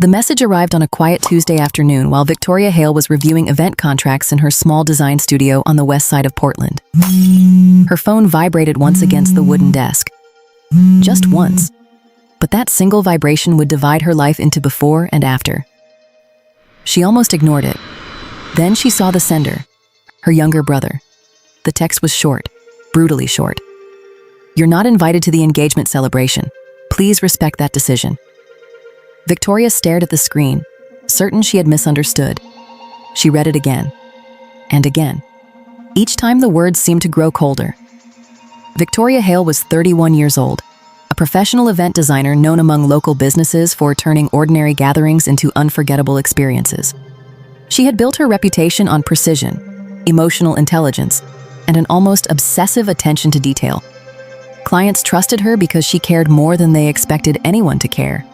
The message arrived on a quiet Tuesday afternoon while Victoria Hale was reviewing event contracts in her small design studio on the west side of Portland. Her phone vibrated once against the wooden desk. Just once. But that single vibration would divide her life into before and after. She almost ignored it. Then she saw the sender, her younger brother. The text was short, brutally short. "You're not invited to the engagement celebration. Please respect that decision." Victoria stared at the screen, certain she had misunderstood. She read it again, and again. Each time the words seemed to grow colder. Victoria Hale was 31 years old, a professional event designer known among local businesses for turning ordinary gatherings into unforgettable experiences. She had built her reputation on precision, emotional intelligence, and an almost obsessive attention to detail. Clients trusted her because she cared more than they expected anyone to care.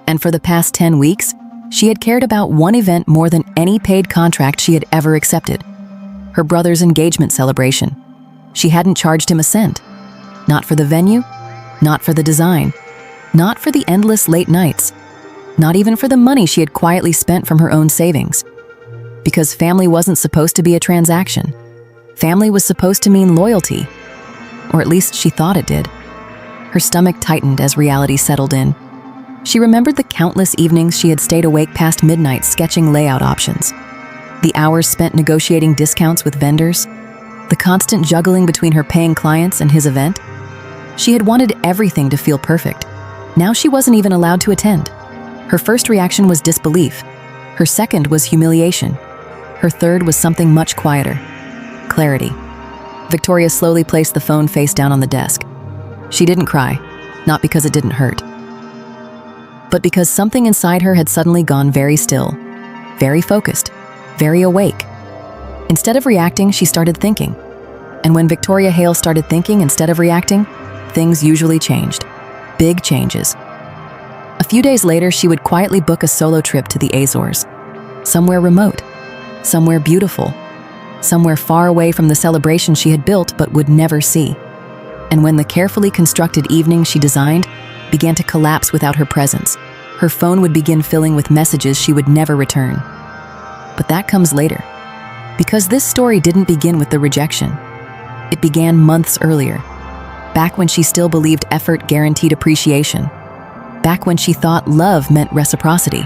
And for the past 10 weeks, she had cared about one event more than any paid contract she had ever accepted: her brother's engagement celebration. She hadn't charged him a cent. Not for the venue, not for the design, not for the endless late nights, not even for the money she had quietly spent from her own savings. Because family wasn't supposed to be a transaction. Family was supposed to mean loyalty, or at least she thought it did. Her stomach tightened as reality settled in. She remembered the countless evenings she had stayed awake past midnight sketching layout options, the hours spent negotiating discounts with vendors, the constant juggling between her paying clients and his event. She had wanted everything to feel perfect. Now she wasn't even allowed to attend. Her first reaction was disbelief. Her second was humiliation. Her third was something much quieter: clarity. Victoria slowly placed the phone face down on the desk. She didn't cry, not because it didn't hurt, but because something inside her had suddenly gone very still, very focused, very awake. Instead of reacting, she started thinking. And when Victoria Hale started thinking instead of reacting, things usually changed. Big changes. A few days later, she would quietly book a solo trip to the Azores. Somewhere remote, somewhere beautiful, somewhere far away from the celebration she had built but would never see. And when the carefully constructed evening she designed began to collapse without her presence, her phone would begin filling with messages she would never return. But that comes later, because this story didn't begin with the rejection. It began months earlier, back when she still believed effort guaranteed appreciation, back when she thought love meant reciprocity,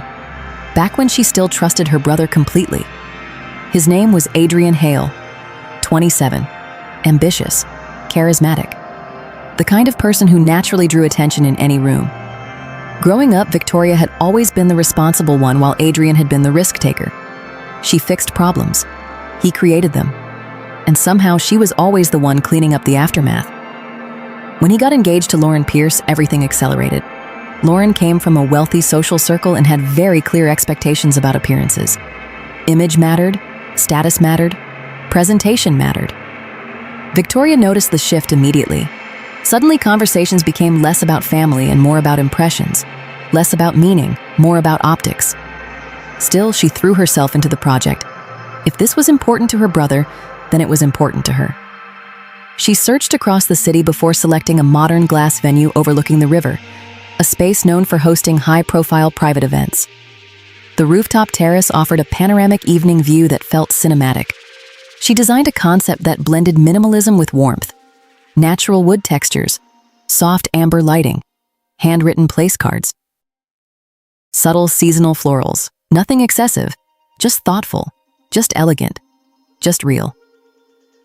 back when she still trusted her brother completely. His name was Adrian Hale, 27, ambitious, charismatic, the kind of person who naturally drew attention in any room. Growing up, Victoria had always been the responsible one while Adrian had been the risk taker. She fixed problems. He created them. And somehow she was always the one cleaning up the aftermath. When he got engaged to Lauren Pierce, everything accelerated. Lauren came from a wealthy social circle and had very clear expectations about appearances. Image mattered, status mattered, presentation mattered. Victoria noticed the shift immediately. Suddenly, conversations became less about family and more about impressions, less about meaning, more about optics. Still, she threw herself into the project. If this was important to her brother, then it was important to her. She searched across the city before selecting a modern glass venue overlooking the river, a space known for hosting high-profile private events. The rooftop terrace offered a panoramic evening view that felt cinematic. She designed a concept that blended minimalism with warmth: natural wood textures, soft amber lighting, handwritten place cards, subtle seasonal florals. Nothing excessive, just thoughtful, just elegant, just real.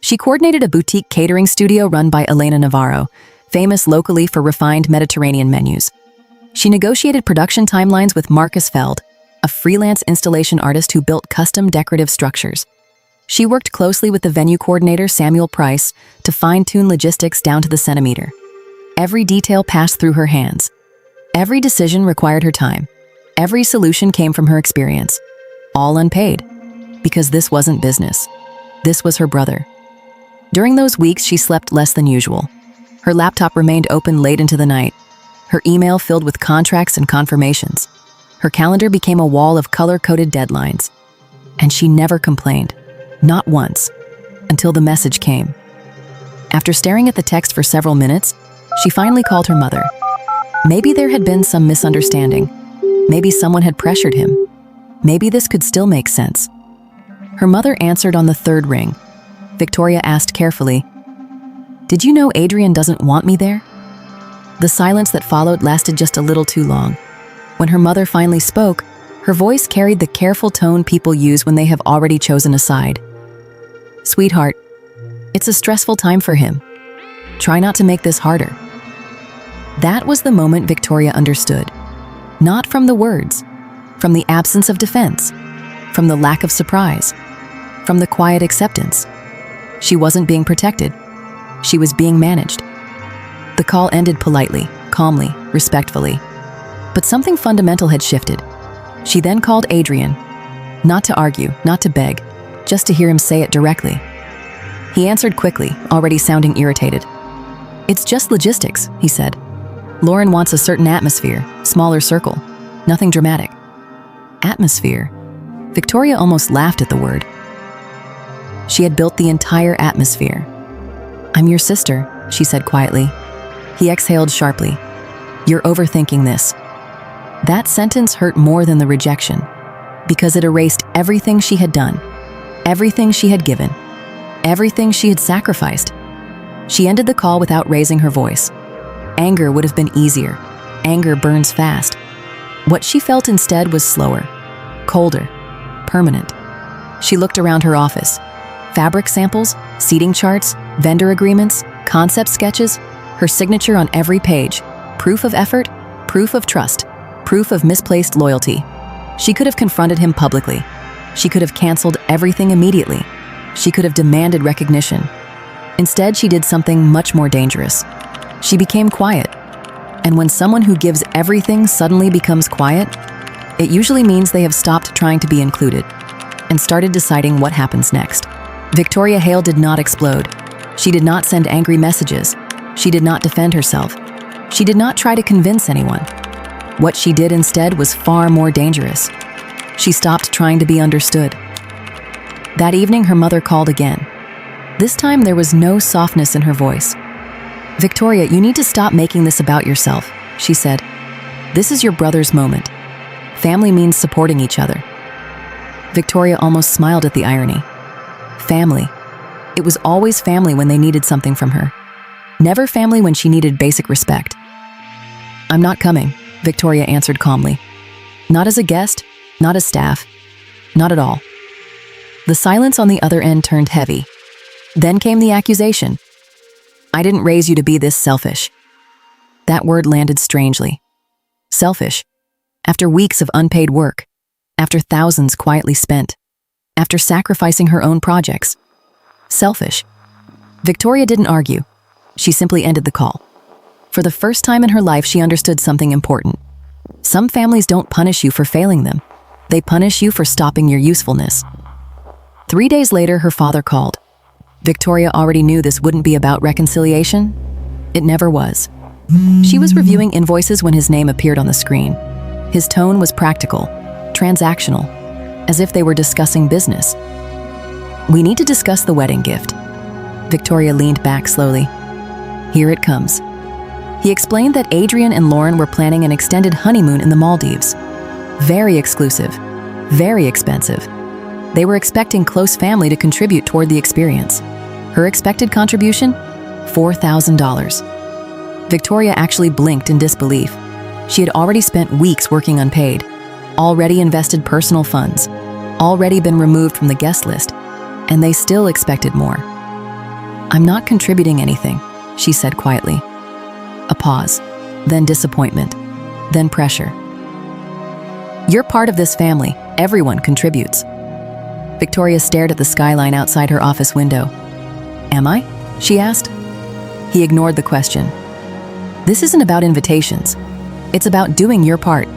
She coordinated a boutique catering studio run by Elena Navarro, famous locally for refined Mediterranean menus. She negotiated production timelines with Marcus Feld, a freelance installation artist who built custom decorative structures. She worked closely with the venue coordinator, Samuel Price, to fine-tune logistics down to the centimeter. Every detail passed through her hands. Every decision required her time. Every solution came from her experience. All unpaid, because this wasn't business. This was her brother. During those weeks, she slept less than usual. Her laptop remained open late into the night, her email filled with contracts and confirmations. Her calendar became a wall of color-coded deadlines. And she never complained. Not once, until the message came. After staring at the text for several minutes, she finally called her mother. Maybe there had been some misunderstanding. Maybe someone had pressured him. Maybe this could still make sense. Her mother answered on the third ring. Victoria asked carefully, "Did you know Adrian doesn't want me there?" The silence that followed lasted just a little too long. When her mother finally spoke, her voice carried the careful tone people use when they have already chosen a side. "Sweetheart, it's a stressful time for him. Try not to make this harder." That was the moment Victoria understood. Not from the words, from the absence of defense, from the lack of surprise, from the quiet acceptance. She wasn't being protected. She was being managed. The call ended politely, calmly, respectfully. But something fundamental had shifted. She then called Adrian, not to argue, not to beg, just to hear him say it directly. He answered quickly, already sounding irritated. "It's just logistics," he said. "Lauren wants a certain atmosphere, smaller circle, nothing dramatic." Atmosphere? Victoria almost laughed at the word. She had built the entire atmosphere. "I'm your sister," she said quietly. He exhaled sharply. "You're overthinking this." That sentence hurt more than the rejection, because it erased everything she had done, everything she had given, everything she had sacrificed. She ended the call without raising her voice. Anger would have been easier. Anger burns fast. What she felt instead was slower, colder, permanent. She looked around her office. Fabric samples, seating charts, vendor agreements, concept sketches, her signature on every page. Proof of effort, proof of trust, proof of misplaced loyalty. She could have confronted him publicly. She could have canceled everything immediately. She could have demanded recognition. Instead, she did something much more dangerous. She became quiet. And when someone who gives everything suddenly becomes quiet, it usually means they have stopped trying to be included and started deciding what happens next. Victoria Hale did not explode. She did not send angry messages. She did not defend herself. She did not try to convince anyone. What she did instead was far more dangerous. She stopped trying to be understood. That evening, her mother called again. This time, there was no softness in her voice. "Victoria, you need to stop making this about yourself," she said. "This is your brother's moment. Family means supporting each other." Victoria almost smiled at the irony. Family. It was always family when they needed something from her. Never family when she needed basic respect. "I'm not coming," Victoria answered calmly. "Not as a guest, not as staff, not at all." The silence on the other end turned heavy. Then came the accusation. "I didn't raise you to be this selfish." That word landed strangely. Selfish. After weeks of unpaid work. After thousands quietly spent. After sacrificing her own projects. Selfish. Victoria didn't argue. She simply ended the call. For the first time in her life, she understood something important. Some families don't punish you for failing them. They punish you for stopping your usefulness. 3 days later, her father called. Victoria already knew this wouldn't be about reconciliation. It never was. She was reviewing invoices when his name appeared on the screen. His tone was practical, transactional, as if they were discussing business. "We need to discuss the wedding gift." Victoria leaned back slowly. "Here it comes." He explained that Adrian and Lauren were planning an extended honeymoon in the Maldives. Very exclusive, very expensive. They were expecting close family to contribute toward the experience. Her expected contribution? $4,000. Victoria actually blinked in disbelief. She had already spent weeks working unpaid, already invested personal funds, already been removed from the guest list, and they still expected more. "I'm not contributing anything," she said quietly. A pause, then disappointment, then pressure. "You're part of this family. Everyone contributes." Victoria stared at the skyline outside her office window. "Am I?" she asked. He ignored the question. "This isn't about invitations. It's about doing your part."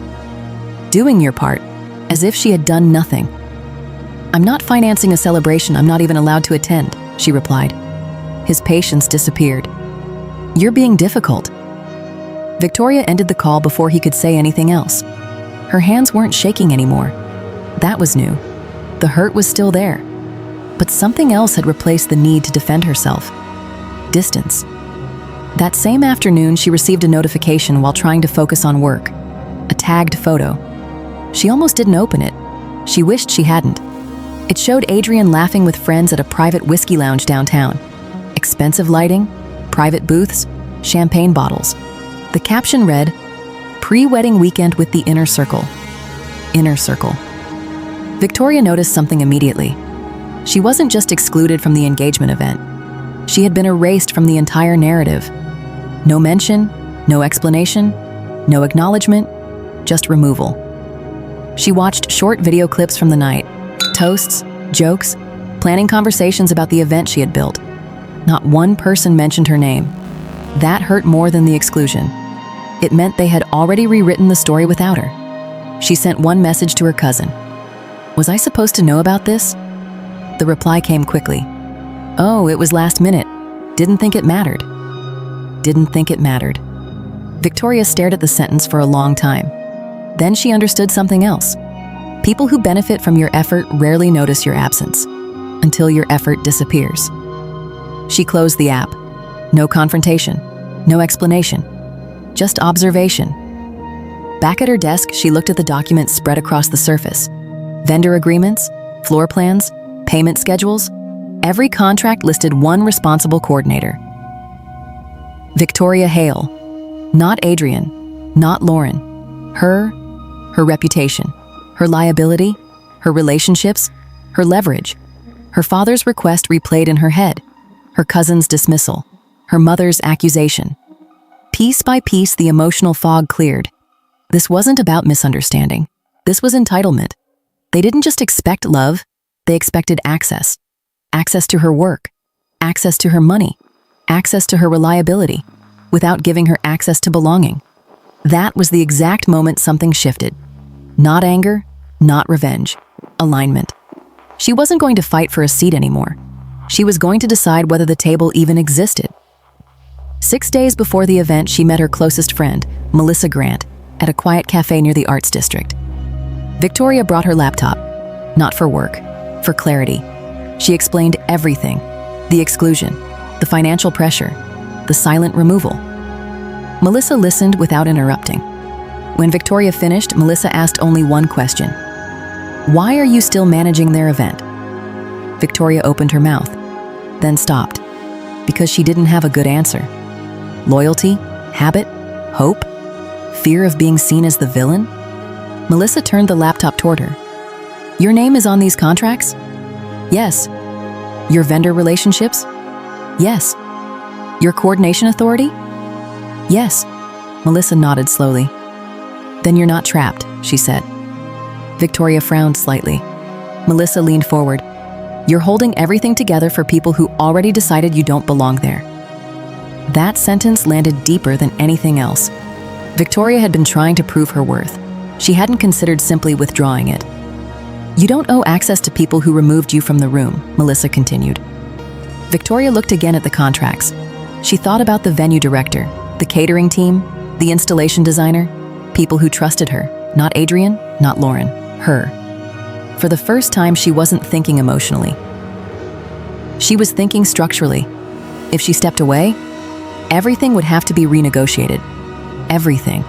Doing your part, as if she had done nothing. "I'm not financing a celebration I'm not even allowed to attend," she replied. His patience disappeared. "You're being difficult." Victoria ended the call before he could say anything else. Her hands weren't shaking anymore. That was new. The hurt was still there. But something else had replaced the need to defend herself. Distance. That same afternoon, she received a notification while trying to focus on work. A tagged photo. She almost didn't open it. She wished she hadn't. It showed Adrian laughing with friends at a private whiskey lounge downtown. Expensive lighting, private booths, champagne bottles. The caption read, "Pre-wedding weekend with the inner circle." Inner circle. Victoria noticed something immediately. She wasn't just excluded from the engagement event. She had been erased from the entire narrative. No mention, no explanation, no acknowledgement, just removal. She watched short video clips from the night, toasts, jokes, planning conversations about the event she had built. Not one person mentioned her name. That hurt more than the exclusion. It meant they had already rewritten the story without her. She sent one message to her cousin. "Was I supposed to know about this?" The reply came quickly. "Oh, it was last minute. Didn't think it mattered." Didn't think it mattered. Victoria stared at the sentence for a long time. Then she understood something else. People who benefit from your effort rarely notice your absence, until your effort disappears. She closed the app. No confrontation, no explanation, just observation. Back at her desk, she looked at the documents spread across the surface. Vendor agreements, floor plans, payment schedules. Every contract listed one responsible coordinator. Victoria Hale. Not Adrian, not Lauren. Her reputation, her liability, her relationships, her leverage. Her father's request replayed in her head, her cousin's dismissal, her mother's accusation. Piece by piece, the emotional fog cleared. This wasn't about misunderstanding. This was entitlement. They didn't just expect love, they expected access. Access to her work, access to her money, access to her reliability, without giving her access to belonging. That was the exact moment something shifted. Not anger, not revenge, alignment. She wasn't going to fight for a seat anymore. She was going to decide whether the table even existed. 6 days before the event, she met her closest friend, Melissa Grant, at a quiet cafe near the Arts District. Victoria brought her laptop, not for work, for clarity. She explained everything: the exclusion, the financial pressure, the silent removal. Melissa listened without interrupting. When Victoria finished, Melissa asked only one question. "Why are you still managing their event?" Victoria opened her mouth, then stopped, because she didn't have a good answer. Loyalty? Habit? Hope? Fear of being seen as the villain? Melissa turned the laptop toward her. "Your name is on these contracts?" "Yes." "Your vendor relationships?" "Yes." "Your coordination authority?" "Yes." Melissa nodded slowly. "Then you're not trapped," she said. Victoria frowned slightly. Melissa leaned forward. "You're holding everything together for people who already decided you don't belong there." That sentence landed deeper than anything else. Victoria had been trying to prove her worth. She hadn't considered simply withdrawing it. "You don't owe access to people who removed you from the room," Melissa continued. Victoria looked again at the contracts. She thought about the venue director, the catering team, the installation designer, people who trusted her, not Adrian, not Lauren, her. For the first time, she wasn't thinking emotionally. She was thinking structurally. If she stepped away, everything would have to be renegotiated. Everything.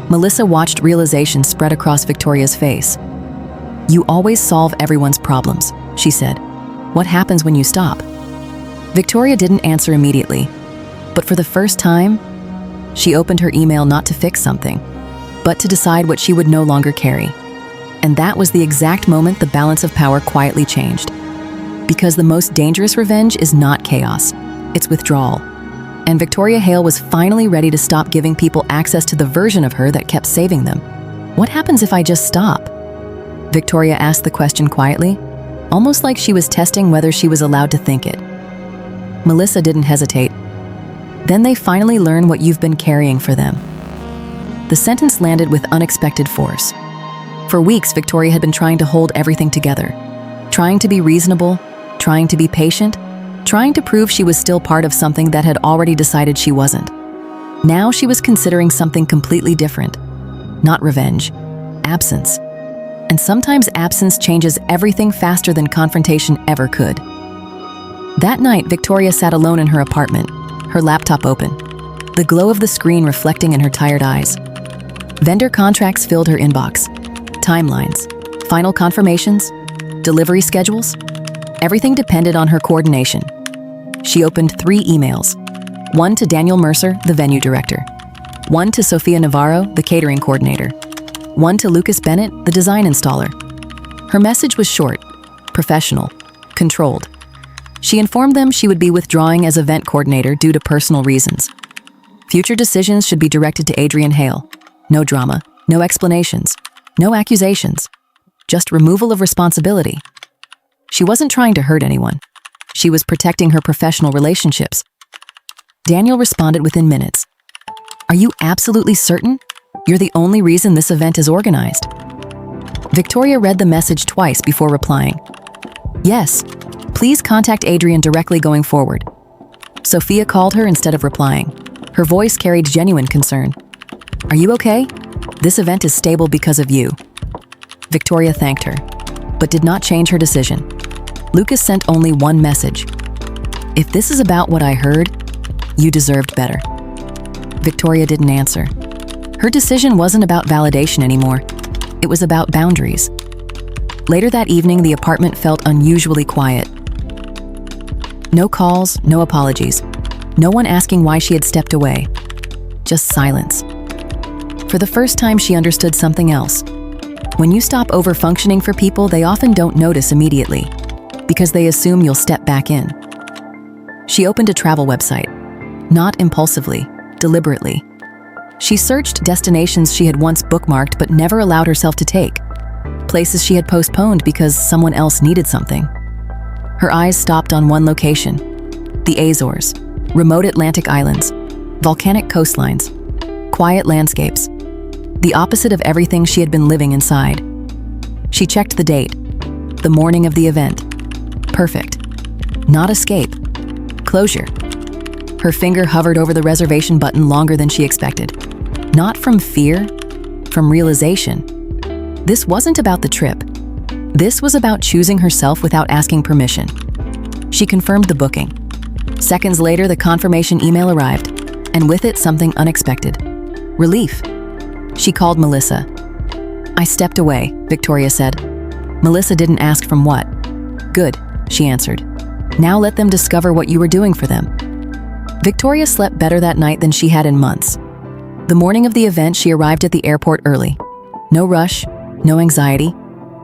Melissa watched realization spread across Victoria's face. "You always solve everyone's problems," she said. "What happens when you stop?" Victoria didn't answer immediately, but for the first time, she opened her email not to fix something, but to decide what she would no longer carry. And that was the exact moment the balance of power quietly changed. Because the most dangerous revenge is not chaos, it's withdrawal. And Victoria Hale was finally ready to stop giving people access to the version of her that kept saving them. "What happens if I just stop?" Victoria asked the question quietly, almost like she was testing whether she was allowed to think it. Melissa didn't hesitate. "Then they finally learn what you've been carrying for them." The sentence landed with unexpected force. For weeks, Victoria had been trying to hold everything together, trying to be reasonable, trying to be patient, trying to prove she was still part of something that had already decided she wasn't. Now she was considering something completely different. Not revenge, absence. And sometimes absence changes everything faster than confrontation ever could. That night, Victoria sat alone in her apartment, her laptop open, the glow of the screen reflecting in her tired eyes. Vendor contracts filled her inbox. Timelines, final confirmations, delivery schedules. Everything depended on her coordination. She opened 3 emails. One to Daniel Mercer, the venue director. One to Sofia Navarro, the catering coordinator. One to Lucas Bennett, the design installer. Her message was short, professional, controlled. She informed them she would be withdrawing as event coordinator due to personal reasons. Future decisions should be directed to Adrian Hale. No drama, no explanations, no accusations, just removal of responsibility. She wasn't trying to hurt anyone. She was protecting her professional relationships. Daniel responded within minutes. "Are you absolutely certain? You're the only reason this event is organized." Victoria read the message twice before replying. "Yes, please contact Adrian directly going forward." Sophia called her instead of replying. Her voice carried genuine concern. "Are you okay? This event is stable because of you." Victoria thanked her, but did not change her decision. Lucas sent only one message. "If this is about what I heard, you deserved better." Victoria didn't answer. Her decision wasn't about validation anymore. It was about boundaries. Later that evening, the apartment felt unusually quiet. No calls, no apologies. No one asking why she had stepped away. Just silence. For the first time, she understood something else. When you stop over-functioning for people, they often don't notice immediately, because they assume you'll step back in. She opened a travel website, not impulsively, deliberately. She searched destinations she had once bookmarked but never allowed herself to take, places she had postponed because someone else needed something. Her eyes stopped on one location: the Azores, remote Atlantic islands, volcanic coastlines, quiet landscapes, the opposite of everything she had been living inside. She checked the date, the morning of the event. Perfect. Not escape. Closure. Her finger hovered over the reservation button longer than she expected. Not from fear, from realization. This wasn't about the trip. This was about choosing herself without asking permission. She confirmed the booking. Seconds later, the confirmation email arrived, and with it, something unexpected. Relief. She called Melissa. "I stepped away," Victoria said. Melissa didn't ask from what. "Good," she answered. "Now let them discover what you were doing for them." Victoria slept better that night than she had in months. The morning of the event, she arrived at the airport early. No rush, no anxiety,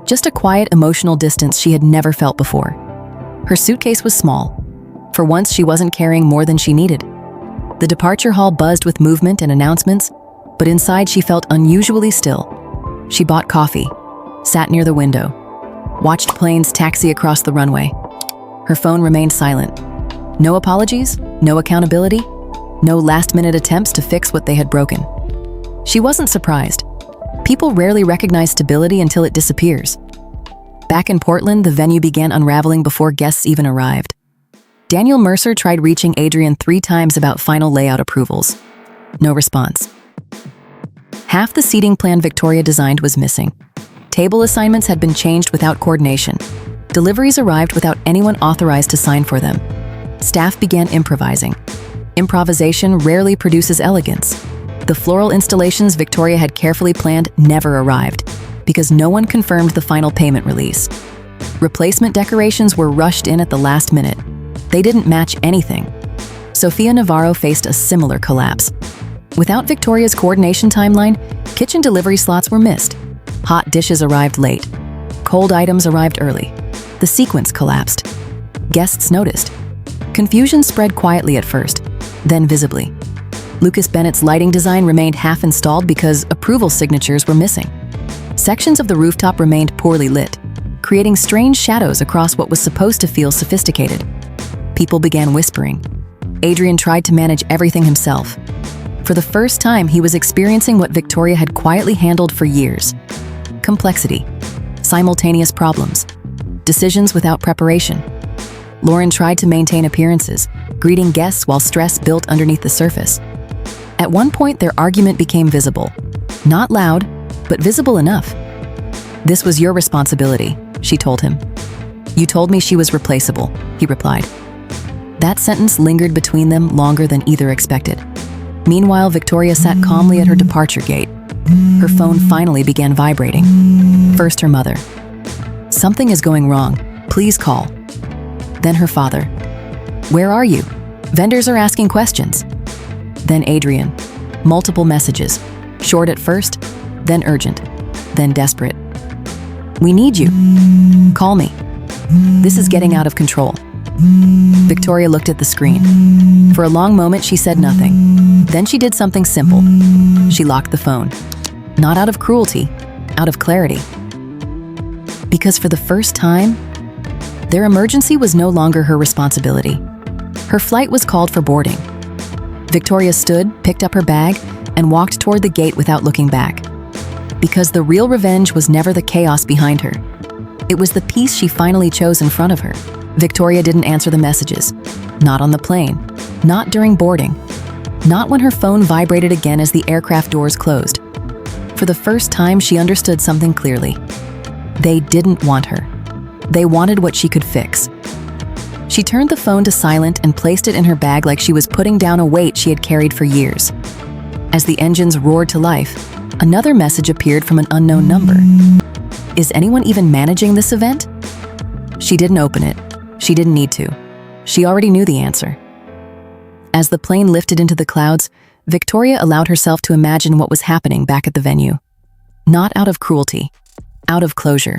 just a quiet emotional distance she had never felt before. Her suitcase was small. For once, she wasn't carrying more than she needed. The departure hall buzzed with movement and announcements, but inside she felt unusually still. She bought coffee, sat near the window, watched planes taxi across the runway. Her phone remained silent. No apologies, no accountability, no last-minute attempts to fix what they had broken. She wasn't surprised. People rarely recognize stability until it disappears. Back in Portland, the venue began unraveling before guests even arrived. Daniel Mercer tried reaching Adrian 3 times about final layout approvals. No response. Half the seating plan Victoria designed was missing. Table assignments had been changed without coordination. Deliveries arrived without anyone authorized to sign for them. Staff began improvising. Improvisation rarely produces elegance. The floral installations Victoria had carefully planned never arrived, because no one confirmed the final payment release. Replacement decorations were rushed in at the last minute. They didn't match anything. Sofia Navarro faced a similar collapse. Without Victoria's coordination timeline, kitchen delivery slots were missed. Hot dishes arrived late. Cold items arrived early. The sequence collapsed. Guests noticed. Confusion spread quietly at first, then visibly. Lucas Bennett's lighting design remained half-installed because approval signatures were missing. Sections of the rooftop remained poorly lit, creating strange shadows across what was supposed to feel sophisticated. People began whispering. Adrian tried to manage everything himself. For the first time, he was experiencing what Victoria had quietly handled for years. Complexity, simultaneous problems, decisions without preparation. Lauren tried to maintain appearances, greeting guests while stress built underneath the surface. At one point, their argument became visible. Not loud, but visible enough. "This was your responsibility," she told him. "You told me she was replaceable," he replied. That sentence lingered between them longer than either expected. Meanwhile, Victoria sat calmly at her departure gate. Her phone finally began vibrating. First her mother. "Something is going wrong. Please call." Then her father. "Where are you? Vendors are asking questions." Then Adrian. Multiple messages. Short at first, then urgent, then desperate. "We need you. Call me. This is getting out of control." Victoria looked at the screen. For a long moment, she said nothing. Then she did something simple. She locked the phone. Not out of cruelty, out of clarity. Because for the first time, their emergency was no longer her responsibility. Her flight was called for boarding. Victoria stood, picked up her bag, and walked toward the gate without looking back. Because the real revenge was never the chaos behind her. It was the peace she finally chose in front of her. Victoria didn't answer the messages. Not on the plane. Not during boarding. Not when her phone vibrated again as the aircraft doors closed. For the first time, she understood something clearly. They didn't want her. They wanted what she could fix. She turned the phone to silent and placed it in her bag like she was putting down a weight she had carried for years. As the engines roared to life, another message appeared from an unknown number. Is anyone even managing this event? She didn't open it. She didn't need to. She already knew the answer. As the plane lifted into the clouds, Victoria allowed herself to imagine what was happening back at the venue. Not out of cruelty, out of closure.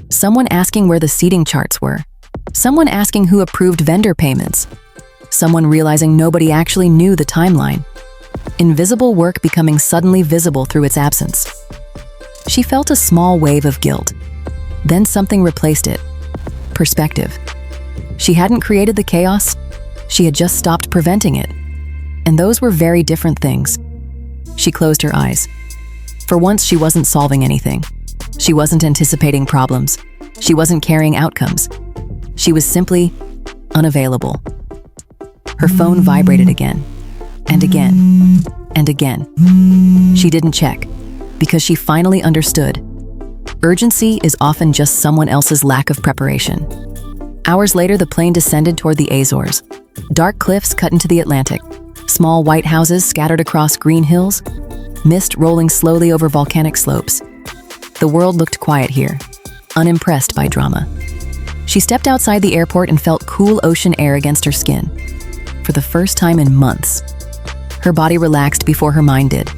Someone asking where the seating charts were. Someone asking who approved vendor payments. Someone realizing nobody actually knew the timeline. Invisible work becoming suddenly visible through its absence. She felt a small wave of guilt. Then something replaced it. Perspective. She hadn't created the chaos. She had just stopped preventing it. And those were very different things. She closed her eyes. For once, she wasn't solving anything. She wasn't anticipating problems. She wasn't carrying outcomes. She was simply unavailable. Her phone vibrated again, and again, and again. She didn't check, because she finally understood. Urgency is often just someone else's lack of preparation. Hours later, the plane descended toward the Azores. Dark cliffs cut into the Atlantic. Small white houses scattered across green hills. Mist rolling slowly over volcanic slopes. The world looked quiet here, unimpressed by drama. She stepped outside the airport and felt cool ocean air against her skin. For the first time in months, her body relaxed before her mind did.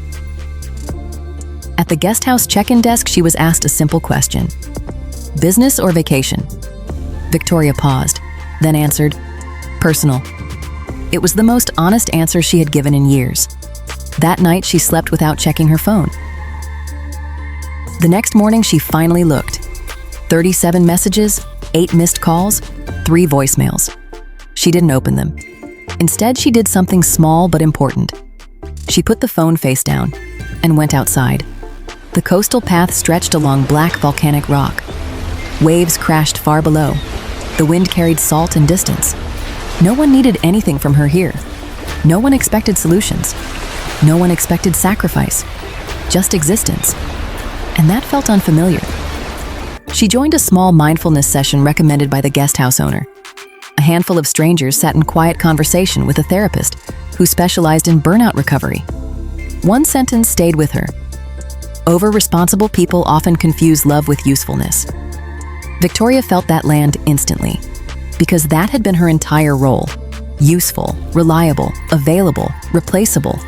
At the guest house check-in desk, she was asked a simple question. Business or vacation? Victoria paused, then answered, personal. It was the most honest answer she had given in years. That night, she slept without checking her phone. The next morning, she finally looked. 37 messages, 8 missed calls, 3 voicemails. She didn't open them. Instead, she did something small but important. She put the phone face down and went outside. The coastal path stretched along black volcanic rock. Waves crashed far below. The wind carried salt and distance. No one needed anything from her here. No one expected solutions. No one expected sacrifice. Just existence. And that felt unfamiliar. She joined a small mindfulness session recommended by the guest house owner. A handful of strangers sat in quiet conversation with a therapist who specialized in burnout recovery. One sentence stayed with her. Over-responsible people often confuse love with usefulness. Victoria felt that land instantly, because that had been her entire role. Useful, reliable, available, replaceable.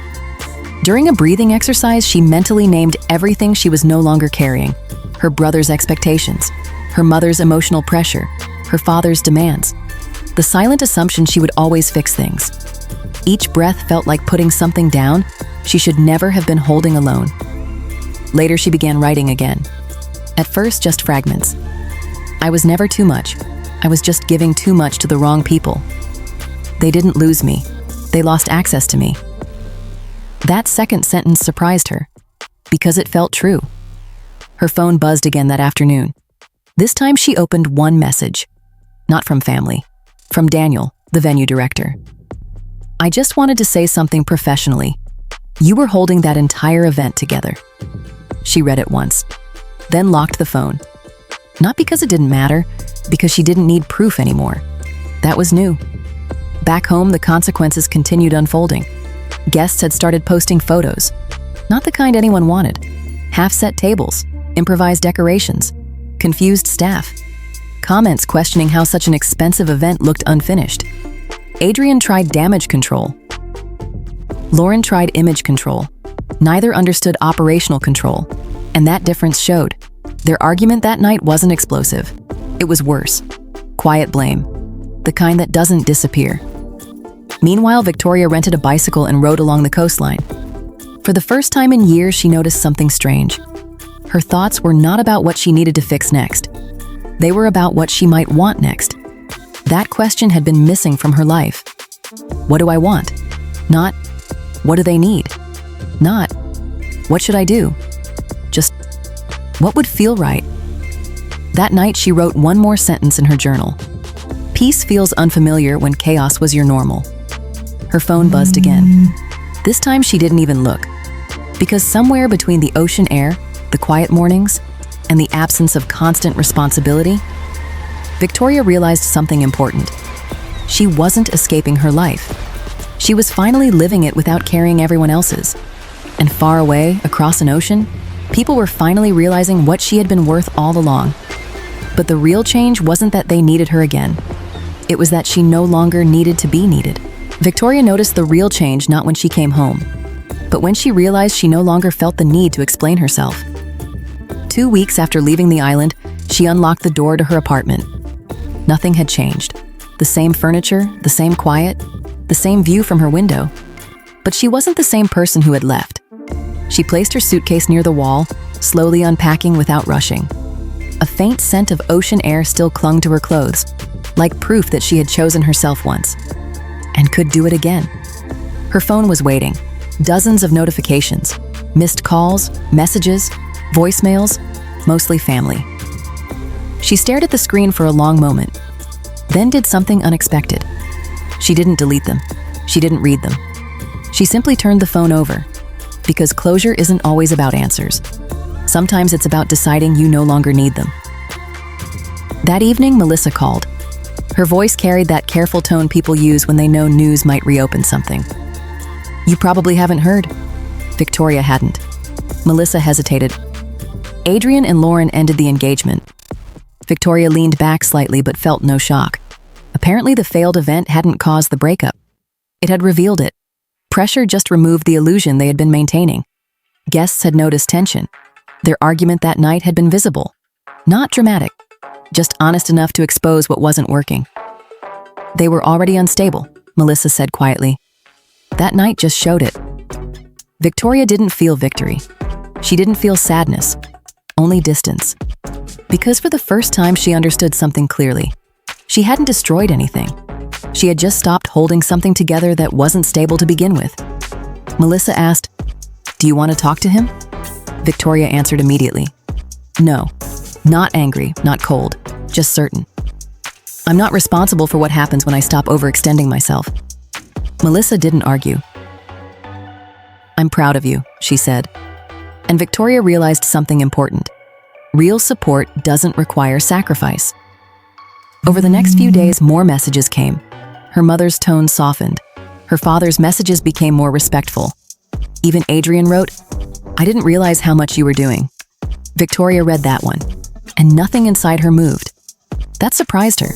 During a breathing exercise, she mentally named everything she was no longer carrying. Her brother's expectations, her mother's emotional pressure, her father's demands. The silent assumption she would always fix things. Each breath felt like putting something down she should never have been holding alone. Later, she began writing again. At first, just fragments. I was never too much. I was just giving too much to the wrong people. They didn't lose me. They lost access to me. That second sentence surprised her, because it felt true. Her phone buzzed again that afternoon. This time she opened one message. Not from family. From Daniel, the venue director. I just wanted to say something professionally. You were holding that entire event together. She read it once, then locked the phone. Not because it didn't matter, because she didn't need proof anymore. That was new. Back home, the consequences continued unfolding. Guests had started posting photos. Not the kind anyone wanted. Half-set tables, improvised decorations, confused staff, comments questioning how such an expensive event looked unfinished. Adrian tried damage control. Lauren tried image control. Neither understood operational control, and that difference showed. Their argument that night wasn't explosive. It was worse. Quiet blame. The kind that doesn't disappear. Meanwhile, Victoria rented a bicycle and rode along the coastline. For the first time in years, she noticed something strange. Her thoughts were not about what she needed to fix next. They were about what she might want next. That question had been missing from her life. What do I want? Not, what do they need? Not, what should I do? Just, what would feel right? That night, she wrote one more sentence in her journal. Peace feels unfamiliar when chaos was your normal. Her phone buzzed again. This time she didn't even look. Because somewhere between the ocean air, the quiet mornings, and the absence of constant responsibility, Victoria realized something important. She wasn't escaping her life. She was finally living it without carrying everyone else's. And far away, across an ocean, people were finally realizing what she had been worth all along. But the real change wasn't that they needed her again. It was that she no longer needed to be needed. Victoria noticed the real change not when she came home, but when she realized she no longer felt the need to explain herself. 2 weeks after leaving the island, she unlocked the door to her apartment. Nothing had changed. The same furniture, the same quiet, the same view from her window. But she wasn't the same person who had left. She placed her suitcase near the wall, slowly unpacking without rushing. A faint scent of ocean air still clung to her clothes, like proof that she had chosen herself once, and could do it again. Her phone was waiting. Dozens of notifications, missed calls, messages, voicemails, mostly family. She stared at the screen for a long moment, then did something unexpected. She didn't delete them. She didn't read them. She simply turned the phone over, because closure isn't always about answers. Sometimes it's about deciding you no longer need them. That evening, Melissa called. Her voice carried that careful tone people use when they know news might reopen something. You probably haven't heard. Victoria hadn't. Melissa hesitated. Adrian and Lauren ended the engagement. Victoria leaned back slightly but felt no shock. Apparently the failed event hadn't caused the breakup. It had revealed it. Pressure just removed the illusion they had been maintaining. Guests had noticed tension. Their argument that night had been visible. Not dramatic, just honest enough to expose what wasn't working. They were already unstable, Melissa said quietly. That night just showed it. Victoria didn't feel victory. She didn't feel sadness, only distance. Because for the first time she understood something clearly. She hadn't destroyed anything. She had just stopped holding something together that wasn't stable to begin with. Melissa asked, "Do you want to talk to him?" Victoria answered immediately. No, not angry, not cold, just certain. I'm not responsible for what happens when I stop overextending myself. Melissa didn't argue. I'm proud of you, she said. And Victoria realized something important. Real support doesn't require sacrifice. Over the next few days, more messages came. Her mother's tone softened. Her father's messages became more respectful. Even Adrian wrote, I didn't realize how much you were doing. Victoria read that one, and nothing inside her moved. That surprised her,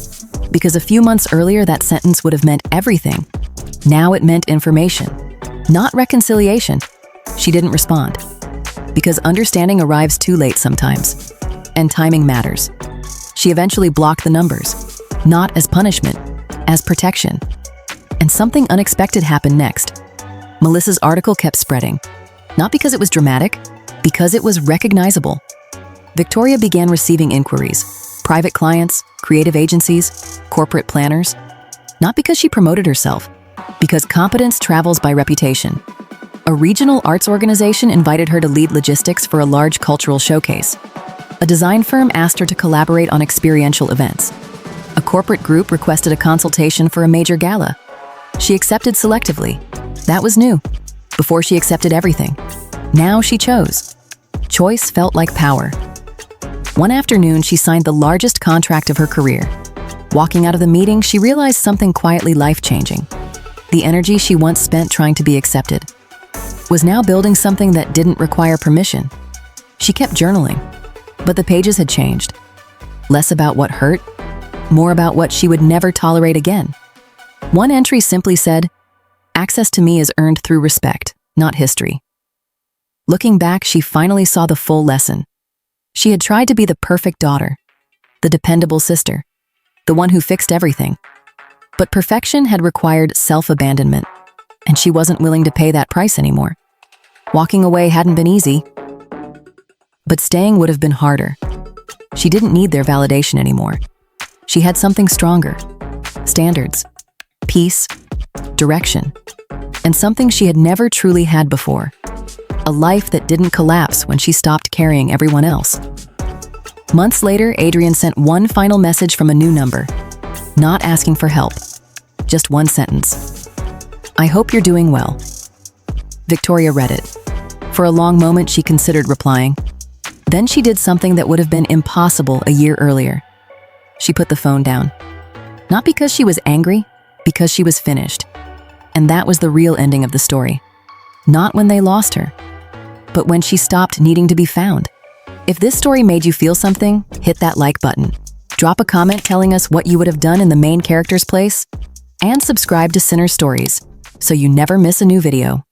because a few months earlier that sentence would have meant everything. Now it meant information, not reconciliation. She didn't respond, because understanding arrives too late sometimes, and timing matters. She eventually blocked the numbers, not as punishment, as protection. And something unexpected happened next. Melissa's article kept spreading, not because it was dramatic, because it was recognizable. Victoria began receiving inquiries, private clients, creative agencies, corporate planners, not because she promoted herself, because competence travels by reputation. A regional arts organization invited her to lead logistics for a large cultural showcase. A design firm asked her to collaborate on experiential events. A corporate group requested a consultation for a major gala. She accepted selectively. That was new. Before she accepted everything. Now she chose. Choice felt like power. One afternoon, she signed the largest contract of her career. Walking out of the meeting, she realized something quietly life-changing. The energy she once spent trying to be accepted was now building something that didn't require permission. She kept journaling, But the pages had changed. Less about what hurt, more about what she would never tolerate again. One entry simply said, "Access to me is earned through respect, not history." Looking back, she finally saw the full lesson. She had tried to be the perfect daughter, the dependable sister, the one who fixed everything. But perfection had required self-abandonment, and she wasn't willing to pay that price anymore. Walking away hadn't been easy, but staying would have been harder. She didn't need their validation anymore. She had something stronger: standards, peace, direction, and something she had never truly had before: a life that didn't collapse when she stopped carrying everyone else. Months later, Adrian sent one final message from a new number, not asking for help, just one sentence: "I hope you're doing well." Victoria read it. For a long moment, she considered replying. Then she did something that would have been impossible a year earlier. She put the phone down. Not because she was angry, because she was finished. And that was the real ending of the story. Not when they lost her, but when she stopped needing to be found. If this story made you feel something, hit that like button. Drop a comment telling us what you would have done in the main character's place, and subscribe to Sinner Stories so you never miss a new video.